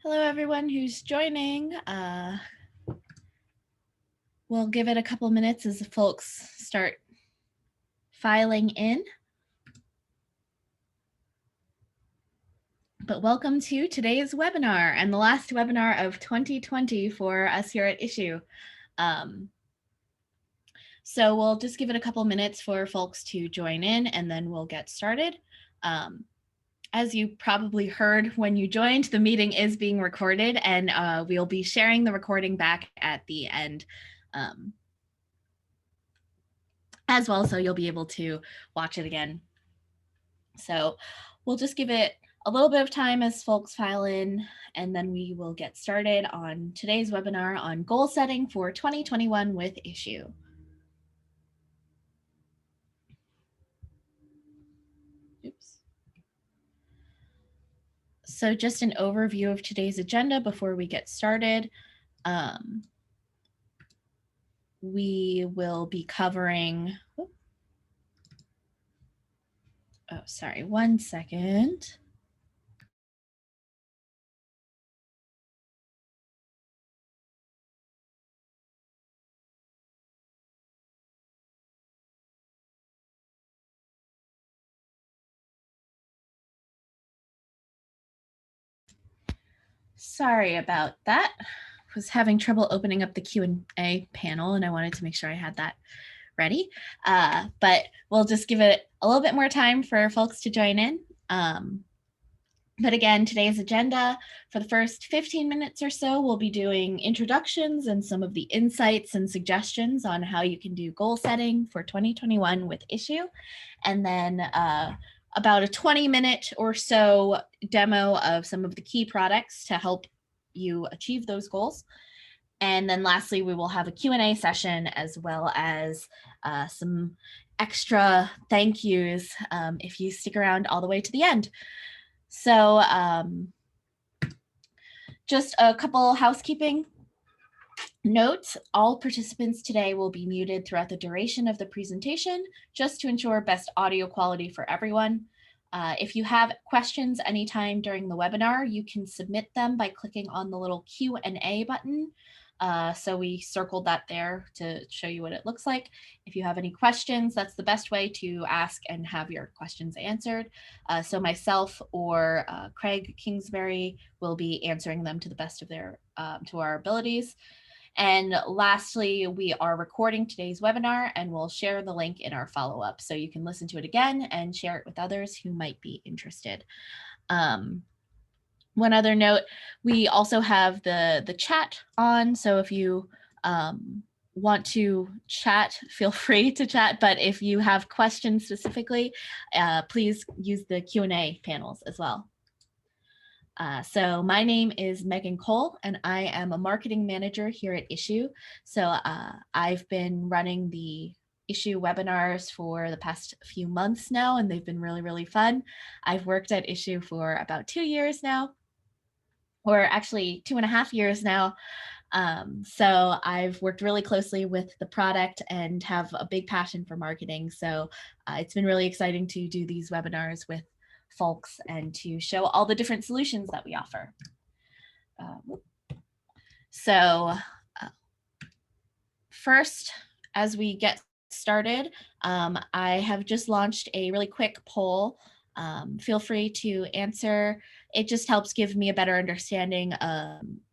Hello, everyone who's joining. We'll give it a couple minutes as the folks start filing in. But welcome to today's webinar and the last webinar of 2020 for us here at Issuu. So we'll just give it a couple minutes for folks to join in and then we'll get started. As you probably heard when you joined, the meeting is being recorded and we'll be sharing the recording back at the end as well, so you'll be able to watch it again. So we'll just give it a little bit of time as folks file in, and then we will get started on today's webinar on goal setting for 2021 with Issuu. Oops. So just an overview of today's agenda before we get started. We will be covering, oh, sorry, 1 second. Sorry about that. I was having trouble opening up the Q&A panel and I wanted to make sure I had that ready. But we'll just give it a little bit more time for folks to join in. But again, today's agenda for the first 15 minutes or so, we'll be doing introductions and some of the insights and suggestions on how you can do goal setting for 2021 with Issuu. And then about a 20-minute or so demo of some of the key products to help you achieve those goals. And then lastly, we will have a Q&A session as well as some extra thank yous if you stick around all the way to the end. So just a couple housekeeping notes. All participants today will be muted throughout the duration of the presentation, just to ensure best audio quality for everyone. If you have questions anytime during the webinar, you can submit them by clicking on the little Q&A button. So we circled that there to show you what it looks like. If you have any questions, that's the best way to ask and have your questions answered. So myself or Craig Kingsbury will be answering them to the best of their to our abilities. And lastly, we are recording today's webinar and we'll share the link in our follow-up so you can listen to it again and share it with others who might be interested. One other note, we also have the chat on, so if you want to chat, feel free to chat, but if you have questions specifically, please use the Q&A panels as well. So my name is Megan Cole, and I am a marketing manager here at Issuu. So I've been running the Issuu webinars for the past few months now, and they've been really, really fun. I've worked at Issuu for about 2 years now, or actually 2.5 years now. So I've worked really closely with the product and have a big passion for marketing. So it's been really exciting to do these webinars with folks and to show all the different solutions that we offer. First, as we get started, I have just launched a really quick poll. Feel free to answer. It just helps give me a better understanding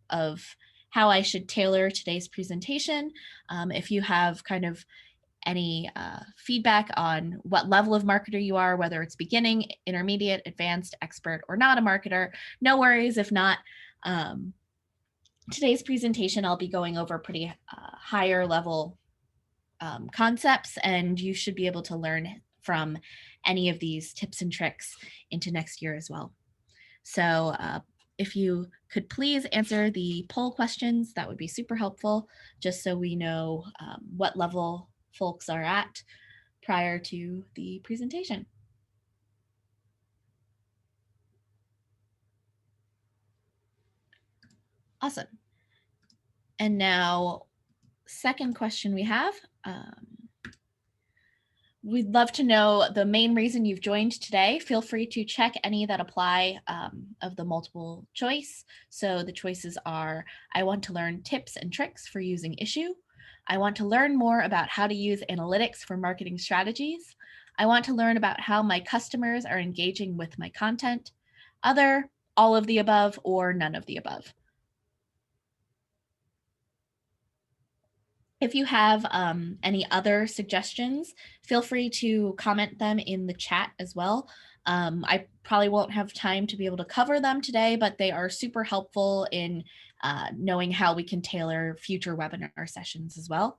of how I should tailor today's presentation. If you have kind of any feedback on what level of marketer you are, whether it's beginning, intermediate, advanced, expert, or not a marketer, no worries. If not, today's presentation, I'll be going over pretty higher level concepts, and you should be able to learn from any of these tips and tricks into next year as well. So if you could please answer the poll questions, that would be super helpful, just so we know what level folks are at prior to the presentation. Awesome. And now, second question we have, We'd love to know the main reason you've joined today. Feel free to check any that apply of the multiple choice. So the choices are, I want to learn tips and tricks for using Issuu. I want to learn more about how to use analytics for marketing strategies. I want to learn about how my customers are engaging with my content. Other, all of the above, or none of the above. If you have any other suggestions, feel free to comment them in the chat as well. I probably won't have time to be able to cover them today, but they are super helpful in knowing how we can tailor future webinar sessions as well.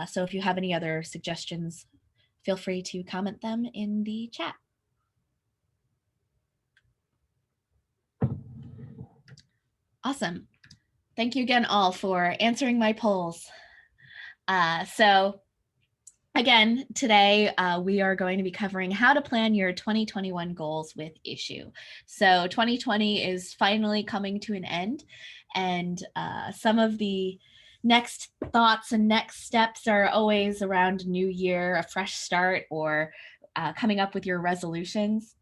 So if you have any other suggestions, feel free to comment them in the chat. Awesome. Thank you again all for answering my polls. So again, today we are going to be covering how to plan your 2021 goals with Issuu. So 2020 is finally coming to an end, and some of the next thoughts and next steps are always around New Year, a fresh start, or coming up with your resolutions.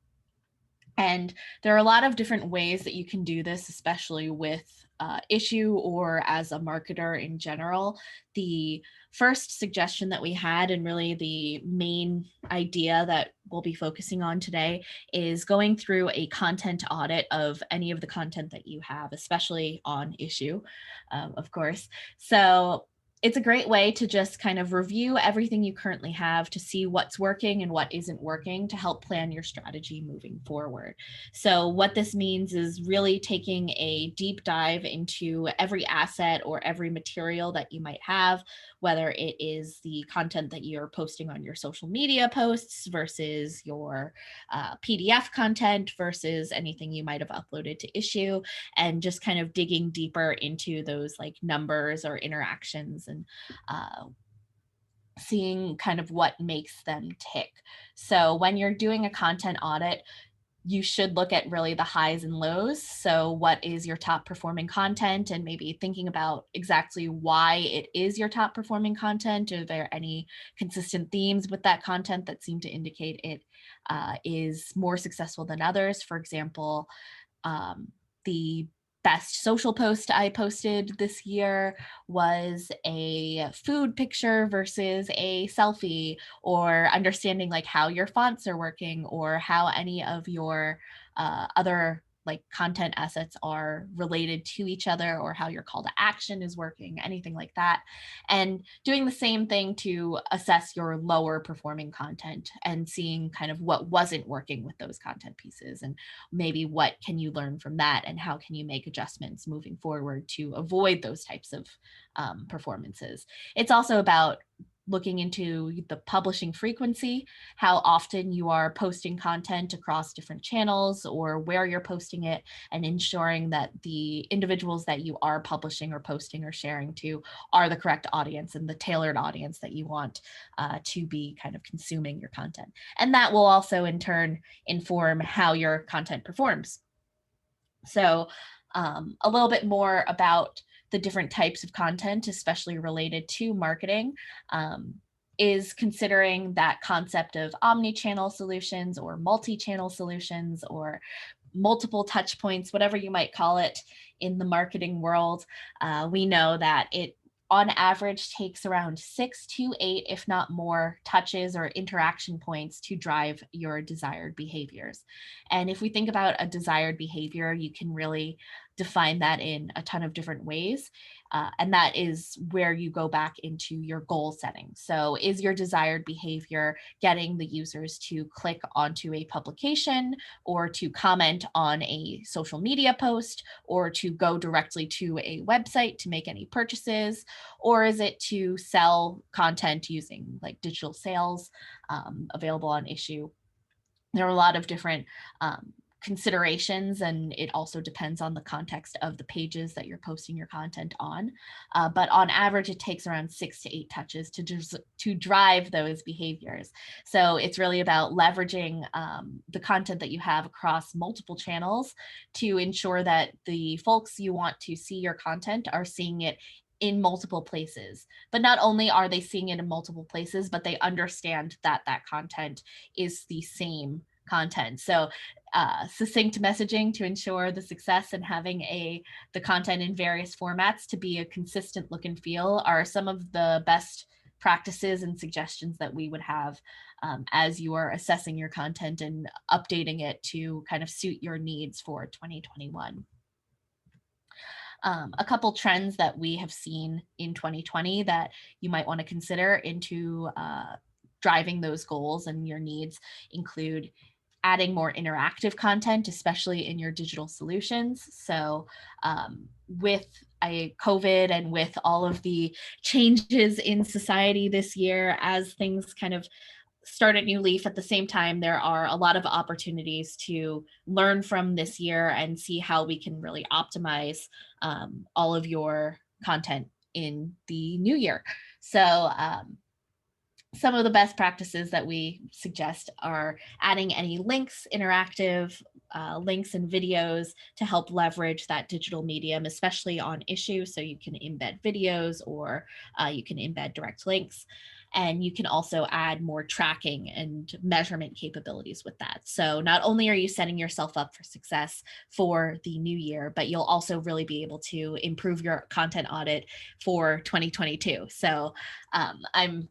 And there are a lot of different ways that you can do this, especially with Issuu or as a marketer in general. The first suggestion that we had, and really the main idea that we'll be focusing on today, is going through a content audit of any of the content that you have, especially on Issuu, of course. So it's a great way to just kind of review everything you currently have to see what's working and what isn't working to help plan your strategy moving forward. So what this means is really taking a deep dive into every asset or every material that you might have, whether it is the content that you're posting on your social media posts versus your PDF content versus anything you might have uploaded to Issuu, and just kind of digging deeper into those like numbers or interactions and seeing kind of what makes them tick. So when you're doing a content audit, you should look at really the highs and lows. So what is your top performing content, and maybe thinking about exactly why it is your top performing content. Are there any consistent themes with that content that seem to indicate it is more successful than others? For example, the best social post I posted this year was a food picture versus a selfie, or understanding like how your fonts are working or how any of your other like content assets are related to each other, or how your call to action is working, anything like that. And doing the same thing to assess your lower performing content and seeing kind of what wasn't working with those content pieces, and maybe what can you learn from that, and how can you make adjustments moving forward to avoid those types of performances. It's also about looking into the publishing frequency, how often you are posting content across different channels or where you're posting it, and ensuring that the individuals that you are publishing or posting or sharing to are the correct audience and the tailored audience that you want to be kind of consuming your content. And that will also in turn inform how your content performs. So a little bit more about the different types of content, especially related to marketing, is considering that concept of omnichannel solutions or multi-channel solutions or multiple touch points, whatever you might call it in the marketing world. We know that it on average takes around 6 to 8, if not more, touches or interaction points to drive your desired behaviors. And if we think about a desired behavior, you can really define that in a ton of different ways. And that is where you go back into your goal setting. So is your desired behavior getting the users to click onto a publication, or to comment on a social media post, or to go directly to a website to make any purchases? Or is it to sell content using like digital sales available on Issuu? There are a lot of different considerations, and it also depends on the context of the pages that you're posting your content on. But on average, it takes around 6 to 8 touches to drive those behaviors. So it's really about leveraging the content that you have across multiple channels to ensure that the folks you want to see your content are seeing it in multiple places. But not only are they seeing it in multiple places, but they understand that that content is the same content. So succinct messaging to ensure the success, and having the content in various formats to be a consistent look and feel are some of the best practices and suggestions that we would have as you are assessing your content and updating it to kind of suit your needs for 2021. A couple trends that we have seen in 2020 that you might want to consider into driving those goals and your needs include adding more interactive content, especially in your digital solutions. So with COVID and with all of the changes in society this year, as things kind of start a new leaf, at the same time, there are a lot of opportunities to learn from this year and see how we can really optimize all of your content in the new year. So some of the best practices that we suggest are adding any links, interactive links and videos to help leverage that digital medium, especially on Issuu. So you can embed videos, or you can embed direct links. And you can also add more tracking and measurement capabilities with that. So not only are you setting yourself up for success for the new year, but you'll also really be able to improve your content audit for 2022. So I'm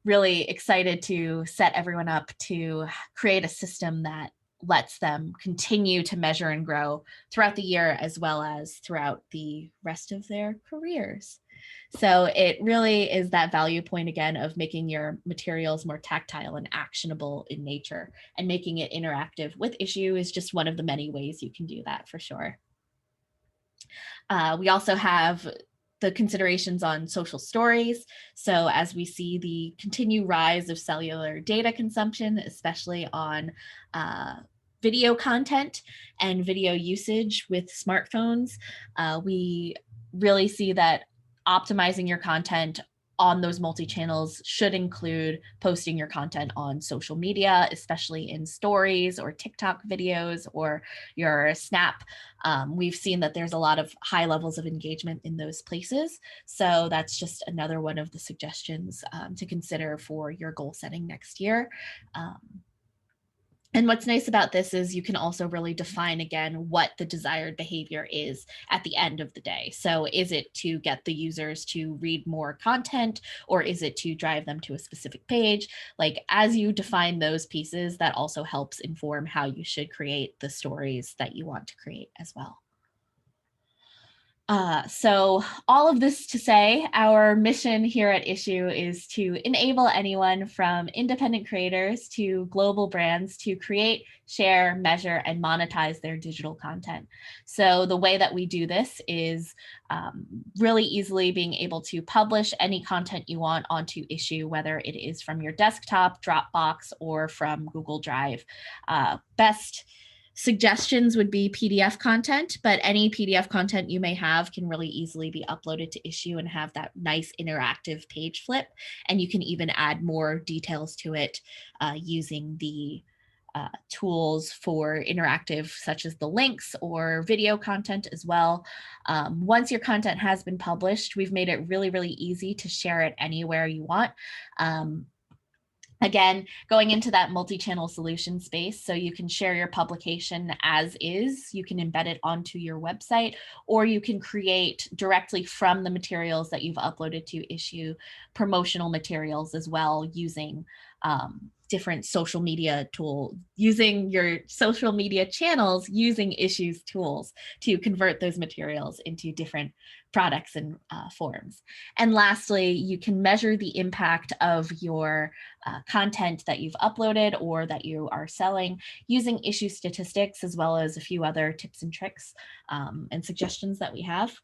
really excited to set everyone up to create a system that lets them continue to measure and grow throughout the year, as well as throughout the rest of their careers. So it really is that value point again of making your materials more tactile and actionable in nature, and making it interactive with Issuu is just one of the many ways you can do that, for sure. We also have the considerations on social stories. So as we see the continued rise of cellular data consumption, especially on video content and video usage with smartphones, we really see that optimizing your content on those multi-channels should include posting your content on social media, especially in stories or TikTok videos or your Snap. We've seen that there's a lot of high levels of engagement in those places. So that's just another one of the suggestions to consider for your goal setting next year. And what's nice about this is you can also really define again what the desired behavior is at the end of the day. So is it to get the users to read more content, or is it to drive them to a specific page? Like, as you define those pieces, that also helps inform how you should create the stories that you want to create as well. So all of this to say, our mission here at Issuu is to enable anyone from independent creators to global brands to create, share, measure, and monetize their digital content. So the way that we do this is really easily being able to publish any content you want onto Issuu, whether it is from your desktop, Dropbox, or from Google Drive. Best suggestions would be PDF content, but any PDF content you may have can really easily be uploaded to Issuu and have that nice interactive page flip. And you can even add more details to it using the tools for interactive, such as the links or video content as well. Once your content has been published, we've made it really, really easy to share it anywhere you want. Again, going into that multi-channel solution space, so you can share your publication as is, you can embed it onto your website, or you can create directly from the materials that you've uploaded to Issuu promotional materials as well, using different social media using your social media channels, using Issuu's tools to convert those materials into different products and forms. And lastly, you can measure the impact of your content that you've uploaded or that you are selling using Issuu statistics, as well as a few other tips and tricks and suggestions that we have.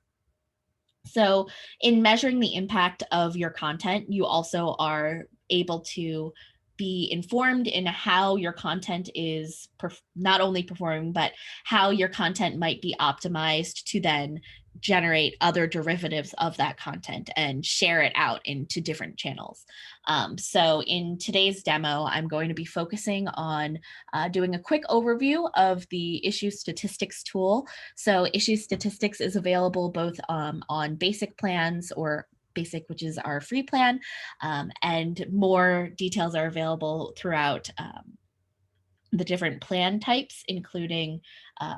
So in measuring the impact of your content, you also are able to be informed in how your content is not only performing, but how your content might be optimized to then generate other derivatives of that content and share it out into different channels. So in today's demo, I'm going to be focusing on doing a quick overview of the Issuu Statistics tool. So Issuu Statistics is available both on basic plans, or basic, which is our free plan, and more details are available throughout the different plan types, including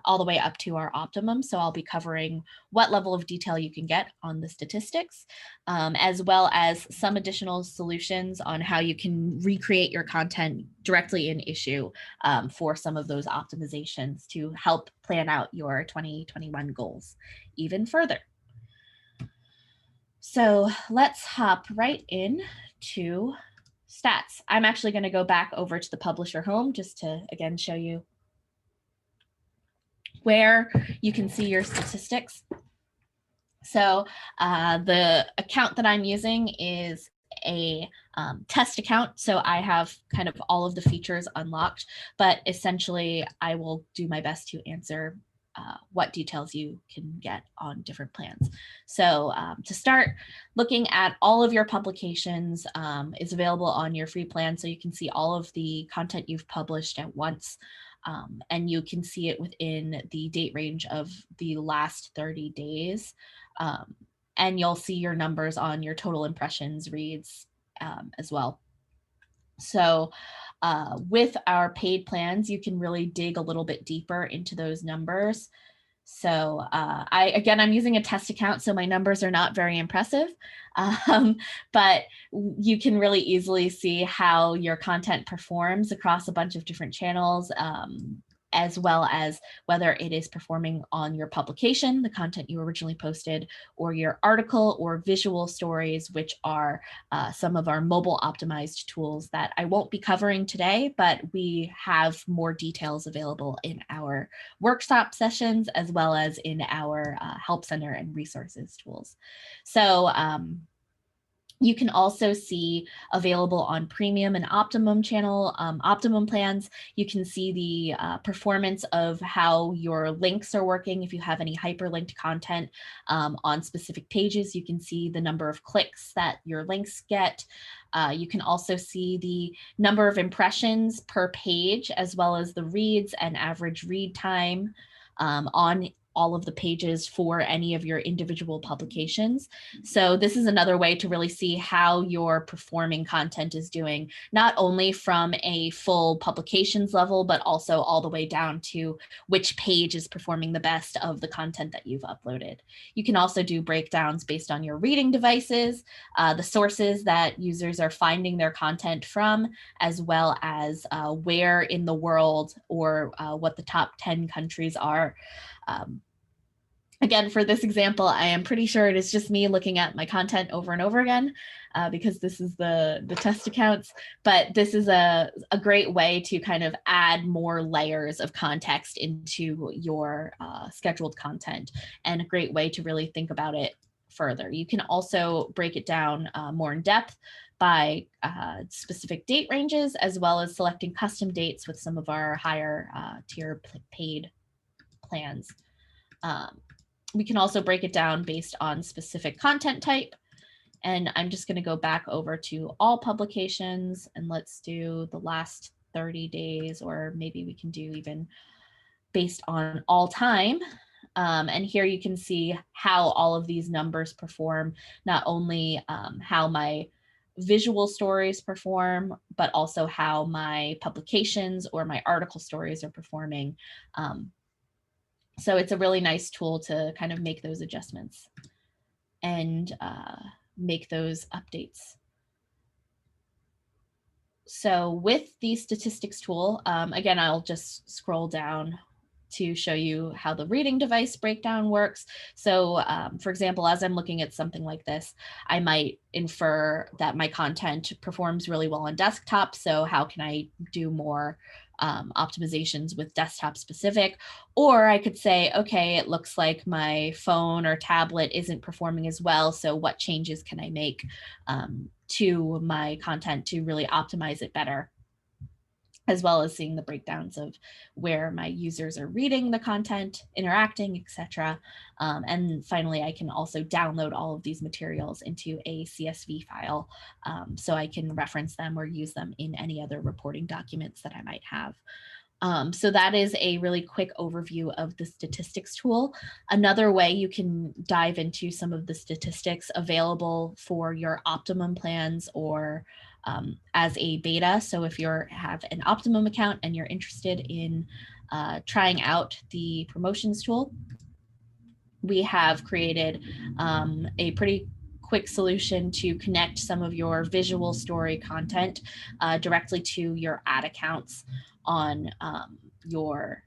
all the way up to our optimum. So I'll be covering what level of detail you can get on the statistics, as well as some additional solutions on how you can recreate your content directly in Issuu for some of those optimizations to help plan out your 2021 goals even further. So let's hop right in to stats. I'm actually going to go back over to the publisher home just to, again, show you where you can see your statistics. So the account that I'm using is a test account. So I have kind of all of the features unlocked, but essentially I will do my best to answer what details you can get on different plans. So to start, looking at all of your publications is available on your free plan. So you can see all of the content you've published at once. And you can see it within the date range of the last 30 days. And you'll see your numbers on your total impressions, reads as well. So with our paid plans, you can really dig a little bit deeper into those numbers. So I'm using a test account, so my numbers are not very impressive, but you can really easily see how your content performs across a bunch of different channels, as well as whether it is performing on your publication, the content you originally posted, or your article or visual stories, which are some of our mobile optimized tools that I won't be covering today, but we have more details available in our workshop sessions, as well as in our help center and resources tools. So you can also see available on premium and optimum channel, optimum plans. You can see the performance of how your links are working. If you have any hyperlinked content on specific pages, you can see the number of clicks that your links get. You can also see the number of impressions per page, as well as the reads and average read time on all of the pages for any of your individual publications. So this is another way to really see how your performing content is doing, not only from a full publications level, but also all the way down to which page is performing the best of the content that you've uploaded. You can also do breakdowns based on your reading devices, the sources that users are finding their content from, as well as where in the world or what the top 10 countries are. Again, for this example, I am pretty sure it is just me looking at my content over and over again because this is the test accounts, but this is a great way to kind of add more layers of context into your scheduled content, and a great way to really think about it further. You can also break it down more in depth by specific date ranges, as well as selecting custom dates with some of our higher tier paid plans. We can also break it down based on specific content type. And I'm just going to go back over to all publications, and let's do the last 30 days, or maybe we can do even based on all time. And here you can see how all of these numbers perform, not only how my visual stories perform, but also how my publications or my article stories are performing. So it's a really nice tool to kind of make those adjustments and make those updates. So with the statistics tool, again, I'll just scroll down to show you how the reading device breakdown works. So for example, as I'm looking at something like this, I might infer that my content performs really well on desktop. So how can I do more optimizations with desktop specific? Or I could say, okay, it looks like my phone or tablet isn't performing as well. So what changes can I make to my content to really optimize it better? As well as seeing the breakdowns of where my users are reading the content, interacting, etc. And finally, I can also download all of these materials into a CSV file so I can reference them or use them in any other reporting documents that I might have. So that is a really quick overview of the statistics tool. Another way you can dive into some of the statistics available for your Optimum plans or as a beta. So if you have an Optimum account and you're interested in trying out the promotions tool, we have created a pretty quick solution to connect some of your visual story content directly to your ad accounts on your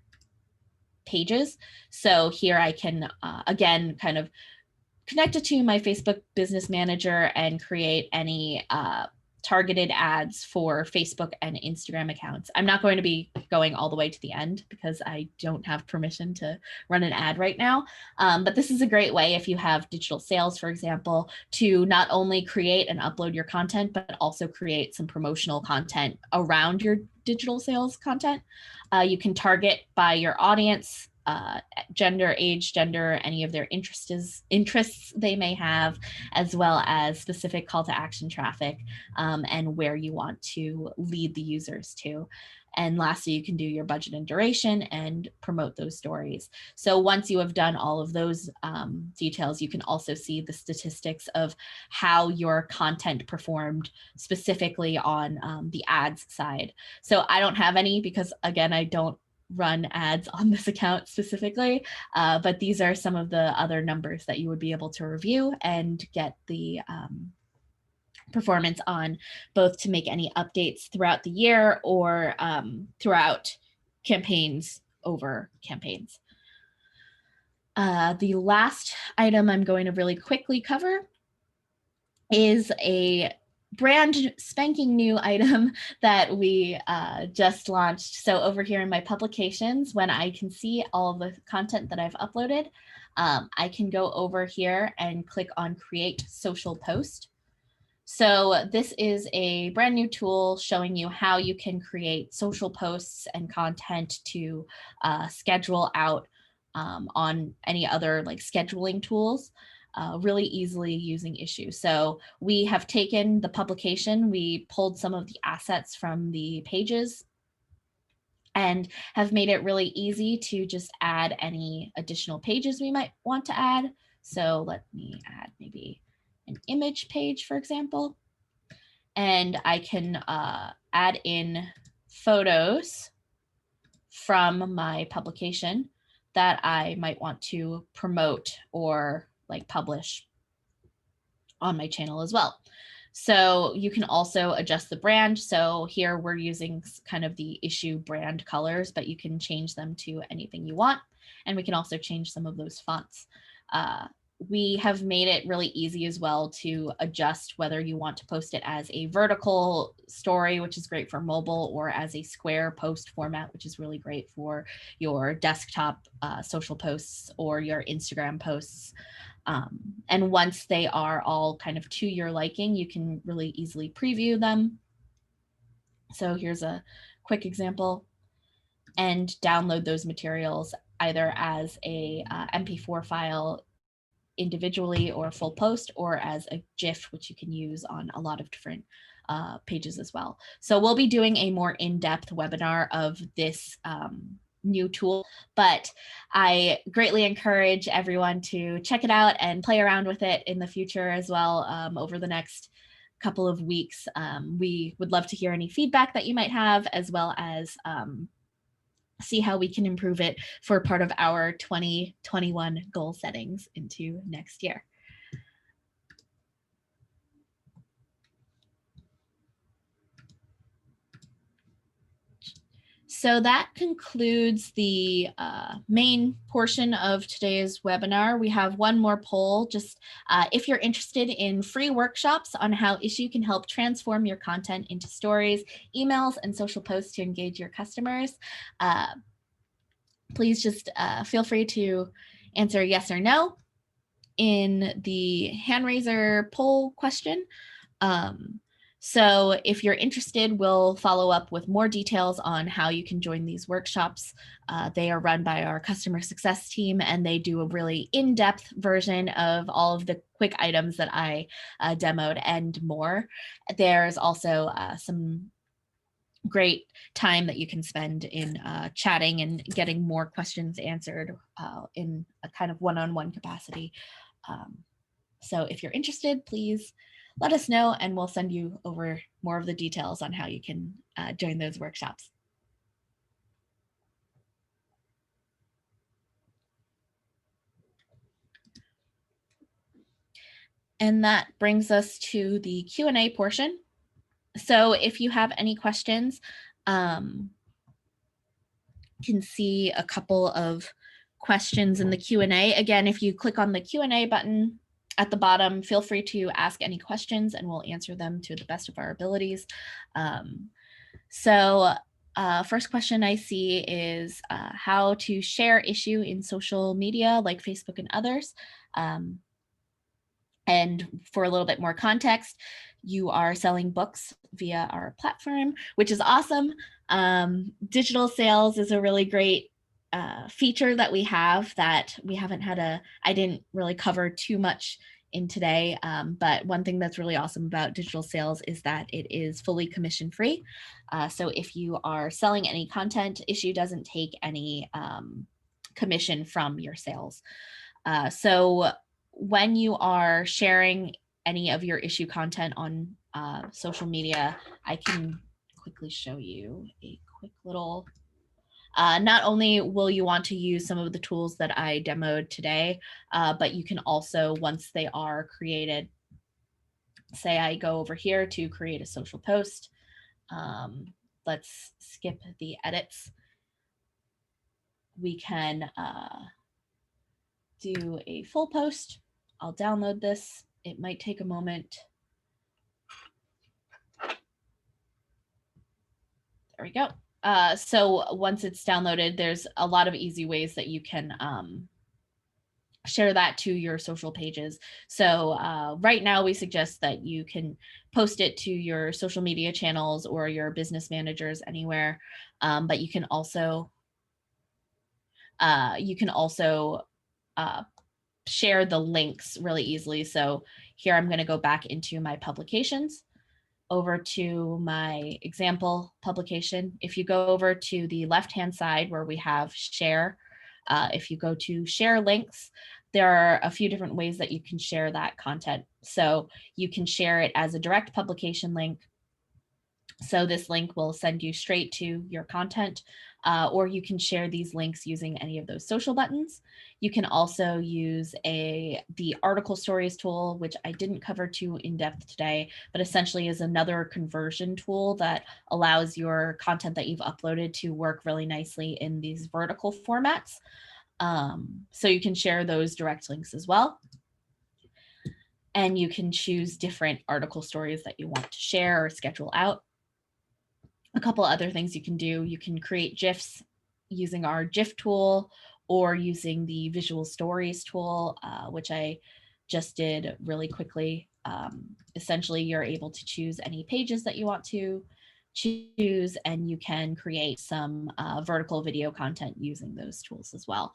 pages. So here I can, again, kind of connect it to my Facebook Business Manager and create any targeted ads for Facebook and Instagram accounts. I'm not going to be going all the way to the end because I don't have permission to run an ad right now. But this is a great way if you have digital sales, for example, to not only create and upload your content, but also create some promotional content around your digital sales content. You can target by your audience, gender, age, gender, any of their interests they may have, as well as specific call to action traffic and where you want to lead the users to. And lastly, you can do your budget and duration and promote those stories. So once you have done all of those details, you can also see the statistics of how your content performed specifically on the ads side. So I don't have any because, again, I don't run ads on this account specifically, but these are some of the other numbers that you would be able to review and get the performance on, both to make any updates throughout the year or throughout campaigns over campaigns. The last item I'm going to really quickly cover is a brand spanking new item that we just launched. So over here in my publications, when I can see all the content that I've uploaded, I can go over here and click on Create Social Post. So this is a brand new tool showing you how you can create social posts and content to schedule out on any other like scheduling tools. Really easily using Issuu. So we have taken the publication, we pulled some of the assets from the pages and have made it really easy to just add any additional pages we might want to add. So let me add maybe an image page, for example, and I can add in photos from my publication that I might want to promote or like publish on my channel as well. So you can also adjust the brand. So here we're using kind of the Issuu brand colors, but you can change them to anything you want. And we can also change some of those fonts. We have made it really easy as well to adjust whether you want to post it as a vertical story, which is great for mobile, or as a square post format, which is really great for your desktop social posts or your Instagram posts. And once they are all kind of to your liking, you can really easily preview them. So here's a quick example, and download those materials either as a MP4 file individually or full post, or as a GIF, which you can use on a lot of different pages as well. So we'll be doing a more in-depth webinar of this new tool, but I greatly encourage everyone to check it out and play around with it in the future as well over the next couple of weeks. We would love to hear any feedback that you might have, as well as see how we can improve it for part of our 2021 goal settings into next year. So that concludes the main portion of today's webinar. We have one more poll. Just if you're interested in free workshops on how Issuu can help transform your content into stories, emails, and social posts to engage your customers, please just feel free to answer yes or no in the hand raiser poll question. So if you're interested, we'll follow up with more details on how you can join these workshops. They are run by our customer success team, and they do a really in-depth version of all of the quick items that I demoed and more. There's also some great time that you can spend in chatting and getting more questions answered in a kind of one-on-one capacity. So if you're interested, please let us know and we'll send you over more of the details on how you can join those workshops. And that brings us to the Q&A portion. So if you have any questions, you can see a couple of questions in the Q&A. Again, if you click on the Q&A button at the bottom, feel free to ask any questions and we'll answer them to the best of our abilities. First question I see is how to share Issuu in social media like Facebook and others. And for a little bit more context, you are selling books via our platform, which is awesome. Digital sales is a really great feature that we have that we haven't had I didn't really cover too much in today, but one thing that's really awesome about digital sales is that it is fully commission free. So if you are selling any content, Issuu doesn't take any commission from your sales. So when you are sharing any of your Issuu content on social media, I can quickly show you a quick little, not only will you want to use some of the tools that I demoed today, but you can also, once they are created, say I go over here to create a social post. Let's skip the edits. We can do a full post. I'll download this. It might take a moment. There we go. So once it's downloaded, there's a lot of easy ways that you can share that to your social pages. So right now we suggest that you can post it to your social media channels or your business managers anywhere, but you can also share the links really easily. So here I'm going to go back into my publications, over to my example publication. If you go over to the left-hand side where we have share, if you go to share links, there are a few different ways that you can share that content. So you can share it as a direct publication link. So this link will send you straight to your content, or you can share these links using any of those social buttons. You can also use the article stories tool, which I didn't cover too in depth today, but essentially is another conversion tool that allows your content that you've uploaded to work really nicely in these vertical formats. So you can share those direct links as well. And you can choose different article stories that you want to share or schedule out. A couple other things you can do. You can create GIFs using our GIF tool or using the visual stories tool, which I just did really quickly. Essentially, you're able to choose any pages that you want to choose, and you can create some vertical video content using those tools as well.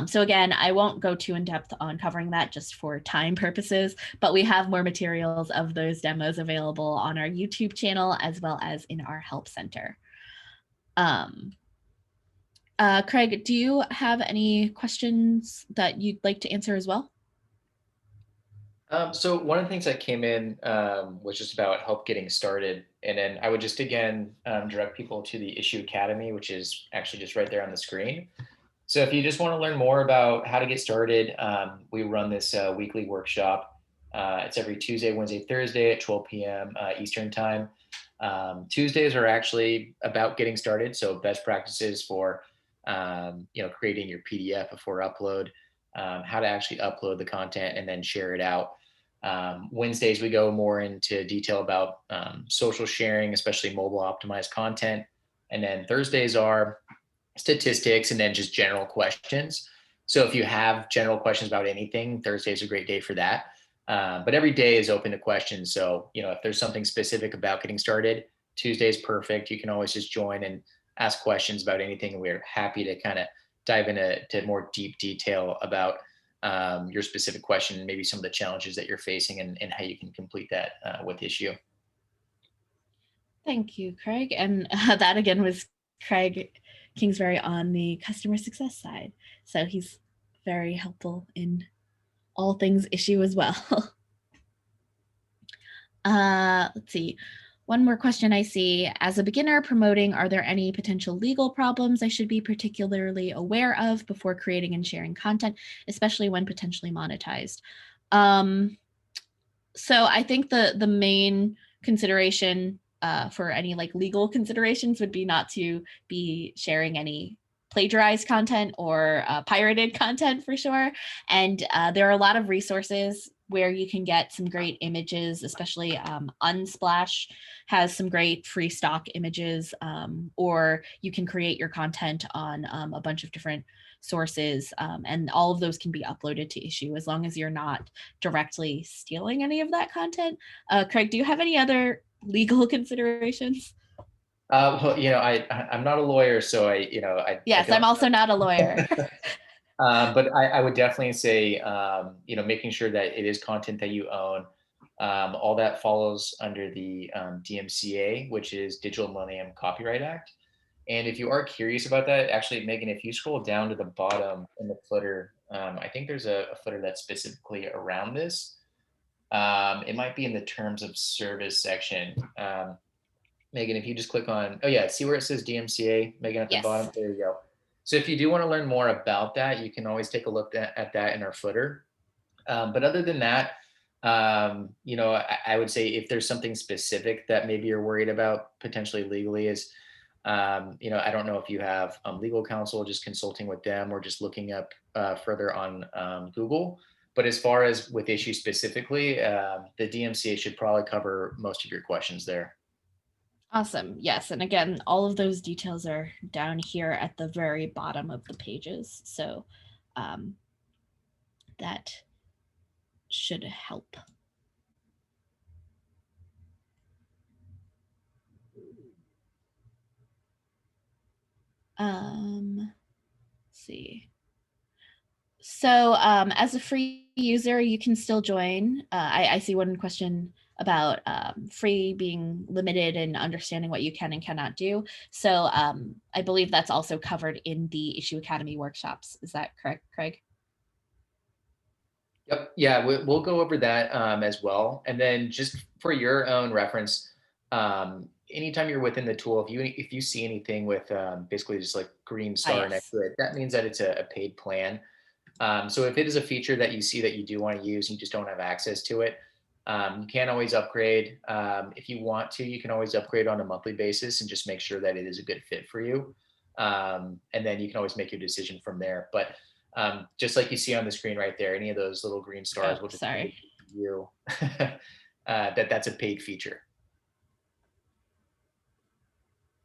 So again, I won't go too in depth on covering that just for time purposes, but we have more materials of those demos available on our YouTube channel as well as in our help center. Craig, do you have any questions that you'd like to answer as well? So one of the things that came in was just about help getting started. And then I would just, again, direct people to the Issuu Academy, which is actually just right there on the screen. So if you just want to learn more about how to get started, we run this weekly workshop It's every Tuesday, Wednesday, Thursday at 12 p.m. Eastern time. Tuesdays are actually about getting started. So best practices for, creating your PDF before upload, how to actually upload the content and then share it out. Wednesdays, we go more into detail about social sharing, especially mobile optimized content. And then Thursdays are statistics and then just general questions. So if you have general questions about anything, Thursday is a great day for that. But every day is open to questions. So, if there's something specific about getting started, Tuesday is perfect. You can always just join and ask questions about anything. And we're happy to kind of dive into more deep detail about your specific question and maybe some of the challenges that you're facing and how you can complete that with Issue. Thank you, Craig. And that again was Craig Kingsbury on the customer success side. So he's very helpful in all things Issue as well. Let's see. One more question I see. As a beginner promoting, are there any potential legal problems I should be particularly aware of before creating and sharing content, especially when potentially monetized? So I think the main consideration for any like legal considerations would be not to be sharing any plagiarized content or pirated content for sure. And there are a lot of resources where you can get some great images, especially Unsplash has some great free stock images, or you can create your content on a bunch of different sources, and all of those can be uploaded to Issue as long as you're not directly stealing any of that content. Craig, do you have any other legal considerations? Well, I'm not a lawyer, so Yes, don't. I'm also not a lawyer. But I would definitely say, making sure that it is content that you own. All that follows under the DMCA, which is Digital Millennium Copyright Act. And if you are curious about that, actually, Megan, if you scroll down to the bottom in the footer, I think there's a footer that's specifically around this. It might be in the terms of service section. Megan, if you just click on, oh yeah, see where it says DMCA, Megan, at the Yes. bottom? There you go. So if you do want to learn more about that, you can always take a look at that in our footer. But other than that, I would say if there's something specific that maybe you're worried about potentially legally is, I don't know if you have legal counsel, just consulting with them or just looking up further on Google. But as far as with Issue specifically, the DMCA should probably cover most of your questions there. Awesome. Yes. And again, all of those details are down here at the very bottom of the pages. So that should help. Let's see. So as a free user, you can still join. I see one question about free being limited and understanding what you can and cannot do. So I believe that's also covered in the Issue Academy workshops. Is that correct, Craig? Yep. Yeah, we'll go over that as well. And then just for your own reference, anytime you're within the tool, if you see anything with basically just like green star next Yes. to it, that means that it's a paid plan. So if it is a feature that you see that you do want to use, and you just don't have access to it, you can always upgrade. If you want to, you can always upgrade on a monthly basis and just make sure that it is a good fit for you. And then you can always make your decision from there. But just like you see on the screen right there, any of those little green stars Oh, will just sorry. you that's a paid feature.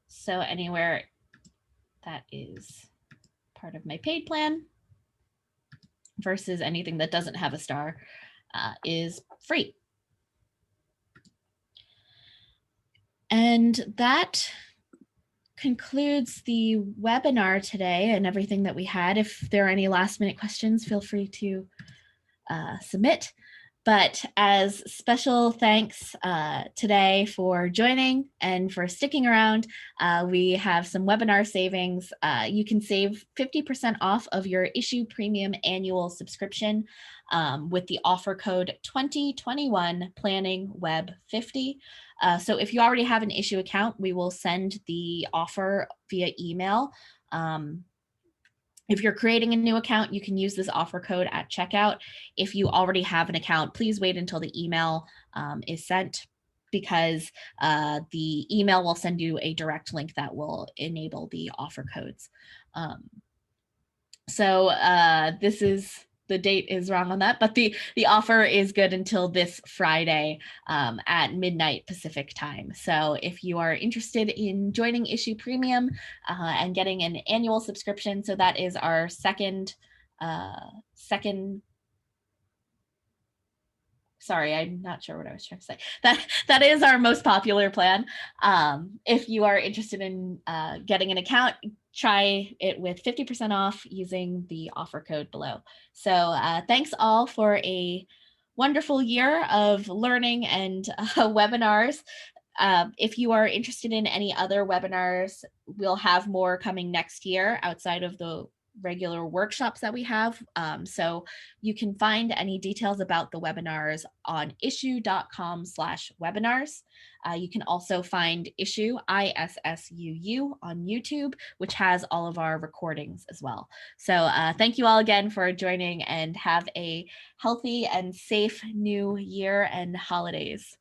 So anywhere that is part of my paid plan versus anything that doesn't have a star is free. And that concludes the webinar today and everything that we had. If there are any last minute questions, feel free to submit. But as special thanks today for joining and for sticking around, we have some webinar savings. You can save 50% off of your Issue Premium annual subscription with the offer code 2021 Planning Web 50. So if you already have an Issue account, we will send the offer via email. If you're creating a new account, you can use this offer code at checkout. If you already have an account, please wait until the email is sent, because the email will send you a direct link that will enable the offer codes. So this is, the date is wrong on that, but the offer is good until this Friday at midnight Pacific time. So if you are interested in joining Issuu Premium and getting an annual subscription, so that is our second, sorry, I'm not sure what I was trying to say. That is our most popular plan. If you are interested in getting an account, try it with 50% off using the offer code below. So thanks all for a wonderful year of learning and webinars. If you are interested in any other webinars, we'll have more coming next year outside of the regular workshops that we have. So you can find any details about the webinars on issuu.com/webinars. You can also find Issuu, ISSUU, on YouTube, which has all of our recordings as well. So thank you all again for joining, and have a healthy and safe new year and holidays.